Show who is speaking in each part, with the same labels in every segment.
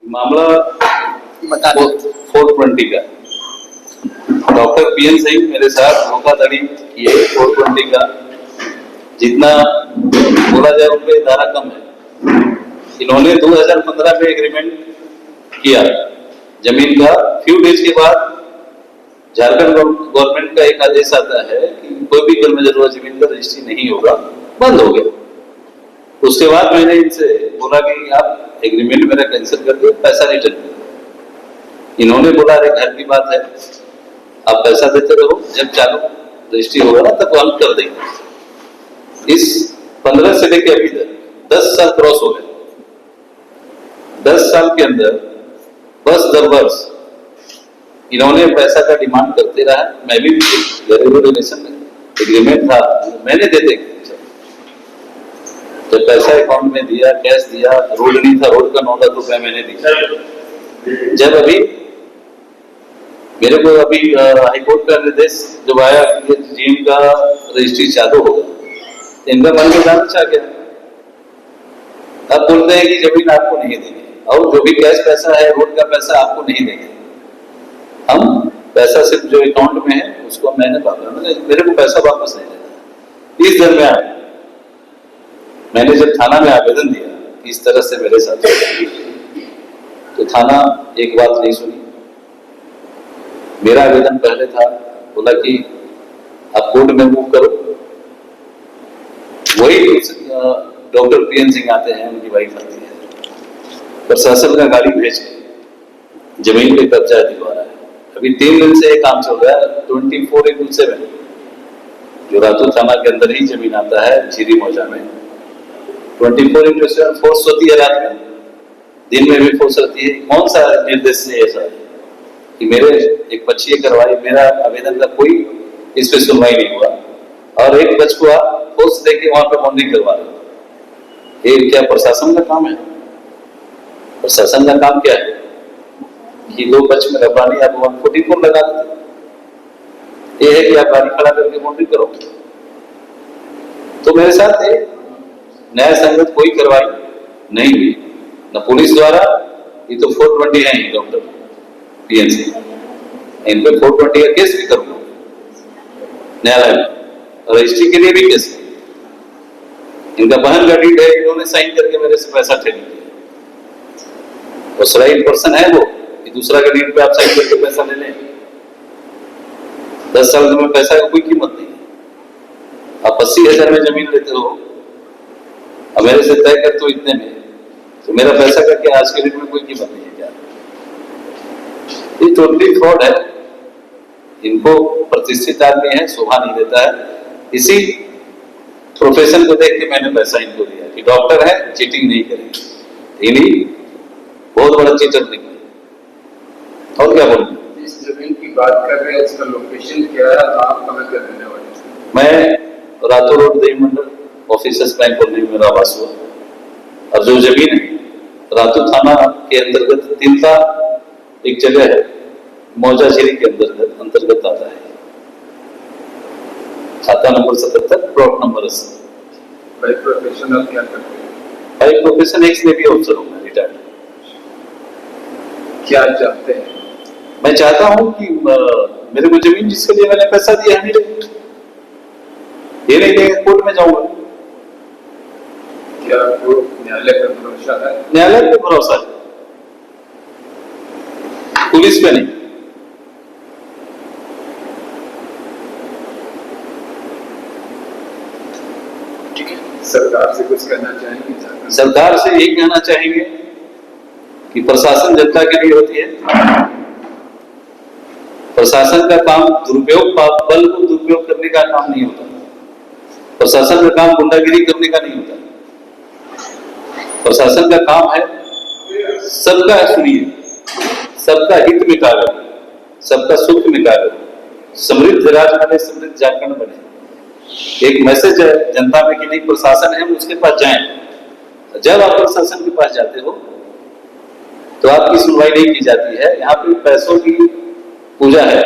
Speaker 1: मामला 420 का doctor PN Singh मेरे साथ धोखाधड़ी किए 420 का जितना बोला जाए उन पे धारा कम है। इन्होंने 2015 में एग्रीमेंट किया जमीन का। फ्यू डेज के बाद झारखंड गवर्नमेंट का एक आदेश आता है कि कोई भी जल जरूरत जमीन का रजिस्ट्री नहीं होगा, बंद हो गया। उसके बाद मैंने इनसे बोला कि आप एग्रीमेंट मेरा कैंसिल कर दो, पैसा रिटर्न कर दो। इन्होंने बोला अरे घर की बात है, आप पैसा देते रहो, जब चालू रजिस्ट्री होगा ना तब हम कर देंगे। इस 15 से लेकर अभी तक 10 साल क्रॉस हो गए। 10 साल के अंदर वर्ष दर वर्ष इन्होंने पैसा का डिमांड करते रहा। मैं भी घरेलू रिलेशन में एग्रीमेंट था, मैंने दे देंगे जब पैसा अकाउंट में दिया, कैश दिया, रोड नहीं था, रोड का 9 लाख रुपया मैंने दिया। जब अभी मेरे को अभी हाईकोर्ट का निर्देश जब आया कि जीएम का रजिस्ट्री चालू होगा, इनका मन में लालच आ गया। अब बोलते हैं कि जमीन आपको नहीं देंगे और जो भी कैश पैसा है, रोड का पैसा आपको नहीं देंगे। हम पैसा सिर्फ जो अकाउंट में है उसको मैंने मेरे को पैसा वापस नहीं देना। इस दरमियान मैंने जब थाना में आवेदन दिया कि इस तरह से मेरे साथ तो थाना एक बात नहीं सुनी। मेरा आवेदन पहले था, बोला कि आप कोर्ट में मूव करो। वही डॉक्टर पीएन सिंह आते हैं, उनकी वाइफ आती है, प्रशासन का गाड़ी भेज के जमीन पे कब्जा दिलवा रहा है। अभी 3 दिन से ये काम चल रहा है 24/7। जो रातू थाना के अंदर ही जमीन आता है झीरी मौजा में 24/7 फोर्स होती है, रात में दिन में भी फोर्स होती है। कौन सा निर्देश से ऐसा है कि मेरे एक बच्ची करवाई, मेरा आवेदन का कोई इस पे सुनवाई नहीं हुआ और एक बच्चे को फोर्स देके वहां पे बाउंड्री करवा रहे। ये क्या प्रशासन का काम है? प्रशासन का काम क्या है कि 2 बच्चे में रबानी आप 144 लगा देते। ये है कि आप गाड़ी खड़ा करके बाउंड्री करो। तो मेरे साथ न्याय संगत कोई कार्रवाई नहीं हुई, न पुलिस द्वारा। ये तो 420 है ही डॉक्टर पीएन सिंह, इन पे 420 का केस भी करूंगा न्यायालय में, रजिस्ट्री के लिए भी केस। इनका बहन का डीड है, इन्होंने साइन करके मेरे से पैसा ठेल लिया। और पर्सन है वो कि दूसरा का डीड पे आप साइन करके पैसा ले लें। 10 साल में पैसा का कोई कीमत नहीं है। आप 80,000 में जमीन लेते हो, अब मेरे से तय कर तो इतने में, तो मेरा पैसा का क्या आज के डेट में कोई कीमत नहीं है क्या? ये टोटली फ्रॉड है। इनको प्रतिष्ठित आदमी है, शोभा नहीं देता है। इसी प्रोफेशन को देख के मैंने पैसा इनको दिया कि डॉक्टर है, चीटिंग नहीं करेंगे। इन्हीं बहुत बड़ा चीटर निकले। और क्या बोलूं?
Speaker 2: इस जमीन की बात कर रहे हैं, इसका लोकेशन क्या है? आप कहाँ के रहने वाले हैं?
Speaker 1: मैं रातू रोड देवी मंडल ऑफिसर्स बैंक कॉलोनी में मेरा आवास हुआ। और जो जमीन है रातू थाना के अंतर्गत तिलता एक जगह है, मौजा झीरी के अंतर्गत आता है। खाता नंबर 77, प्लॉट नंबर 80।
Speaker 2: भाई प्रोफेशन आप क्या करते हैं?
Speaker 1: भाई प्रोफेशन एक्स नेवी ऑफिसर हूँ मैं, रिटायर्ड।
Speaker 2: क्या चाहते हैं?
Speaker 1: मैं चाहता हूँ कि मेरे को जमीन जिसके लिए मैंने पैसा दिया है मिले। ये नहीं कि कोर्ट में जाऊंगा।
Speaker 2: क्या आपको न्यायालय पर भरोसा है?
Speaker 1: न्यायालय पे भरोसा है, पुलिस पे नहीं।
Speaker 2: ठीक है, सरकार से कुछ कहना चाहेंगे?
Speaker 1: सरकार से यही कहना चाहेंगे कि प्रशासन जनता के लिए होती है। प्रशासन का काम दुरुपयोग, बल को दुरुपयोग करने का काम नहीं होता। प्रशासन का काम गुंडागिरी करने का नहीं होता। प्रशासन का काम है सबका सुनिए, सबका हित में कार्य, सबका सुख में कार्य, समृद्ध राज्य बने, समृद्ध झारखंड बने। एक मैसेज है जनता में कि नहीं प्रशासन है, उसके पास जाएं। जब आप प्रशासन के पास जाते हो तो आपकी सुनवाई नहीं की जाती है। यहाँ पे पैसों की पूजा है।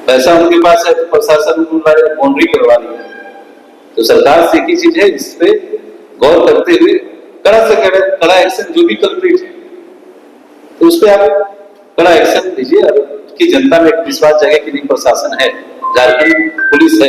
Speaker 1: पैसा उनके पास है तो प्रशासन बाउंड्री करवा दी है। तो सरकार से एक ही चीज है, इस पे गौर करते हुए कड़ा से कड़ा एक्शन, जो भी कल्प्रिट है तो उस पर आप कड़ा एक्शन लीजिए और की जनता में एक विश्वास जगे कि नहीं प्रशासन है, झारखंड पुलिस है।